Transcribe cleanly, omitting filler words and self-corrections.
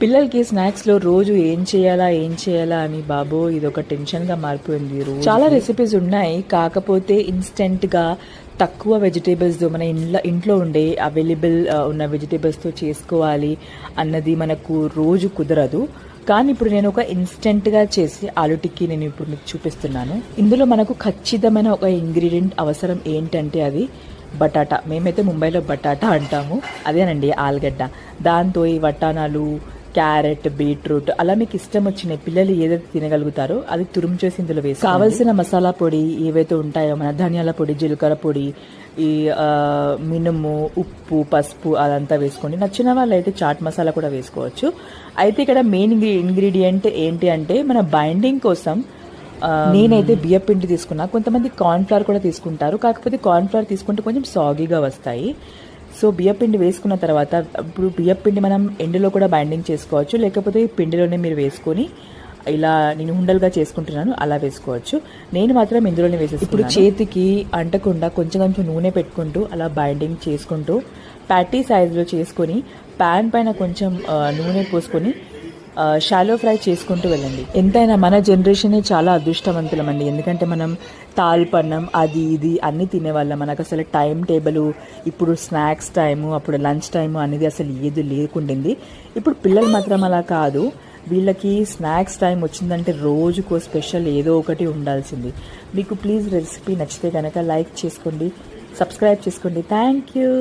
పిల్లలకి స్నాక్స్లో రోజు ఏం చేయాలా అని బాబో ఇదొక టెన్షన్గా మారిపోయింది. చాలా రెసిపీస్ ఉన్నాయి, కాకపోతే ఇన్స్టెంట్గా తక్కువ వెజిటేబుల్స్తో మన ఇంట్లో ఉండే అవైలబుల్ ఉన్న వెజిటేబుల్స్తో చేసుకోవాలి అన్నది మనకు రోజు కుదరదు. కానీ ఇప్పుడు నేను ఒక ఇన్స్టెంట్గా చేసి ఆలు టిక్కీ నేను ఇప్పుడు మీకు చూపిస్తున్నాను. ఇందులో మనకు ఖచ్చితమైన ఒక ఇంగ్రీడియంట్ అవసరం ఏంటంటే అది బటాటా. మేమైతే ముంబైలో బటాటా అంటాము, అదేనండి ఆలుగడ్డ. దాంతో ఈ వటానాలు, క్యారెట్, బీట్రూట్ అలా మీకు ఇష్టం వచ్చిన పిల్లలు ఏదైతే తినగలుగుతారో అది తురుము చేసి ఇందులో వేసి కావలసిన మసాలా పొడి ఏవైతే ఉంటాయో మన ధనియాల పొడి, జీలకర్ర పొడి, ఈ మినుము, ఉప్పు, పసుపు అదంతా వేసుకోండి. నచ్చిన వాళ్ళు అయితే చాట్ మసాలా కూడా వేసుకోవచ్చు. అయితే ఇక్కడ మెయిన్ ఇంగ్రీడియంట్ ఏంటి అంటే మన బైండింగ్ కోసం నేనైతే బియ్యపిండి తీసుకున్నా. కొంతమంది కార్న్ఫ్లవర్ కూడా తీసుకుంటారు, కాకపోతే కార్న్ఫ్లవర్ తీసుకుంటే కొంచెం సాగీగా వస్తాయి. సో బియ్యపిండి వేసుకున్న తర్వాత ఇప్పుడు బియ్యపిండి మనం ఎండులో కూడా బైండింగ్ చేసుకోవచ్చు, లేకపోతే పిండిలోనే మీరు వేసుకొని ఇలా నేను ఉండలుగా చేసుకుంటున్నాను అలా వేసుకోవచ్చు. నేను మాత్రం ఇందులోనే వేసేసి ఇప్పుడు చేతికి అంటకుండా కొంచెం కొంచెం నూనె పెట్టుకుంటూ అలా బైండింగ్ చేసుకుంటూ ప్యాటీ సైజులో చేసుకొని ప్యాన్ పైన కొంచెం నూనె పోసుకొని షాలో ఫ్రై చేసుకుంటూ వెళ్ళండి. ఎంతైనా మన జనరేషనే చాలా అదృష్టవంతులమండి, ఎందుకంటే మనం తాల్పన్నం అది ఇది అన్నీ తినేవాళ్ళం. మనకు అసలు టైం టేబుల్, ఇప్పుడు స్నాక్స్ టైము, అప్పుడు లంచ్ టైము అనేది అసలు ఏది లేకుండింది. ఇప్పుడు పిల్లలు మాత్రం అలా కాదు, వీళ్ళకి స్నాక్స్ టైం వచ్చిందంటే రోజుకో స్పెషల్ ఏదో ఒకటి ఉండాల్సింది. మీకు ప్లీజ్ రెసిపీ నచ్చితే కనుక లైక్ చేసుకోండి, సబ్స్క్రైబ్ చేసుకోండి. Thank you.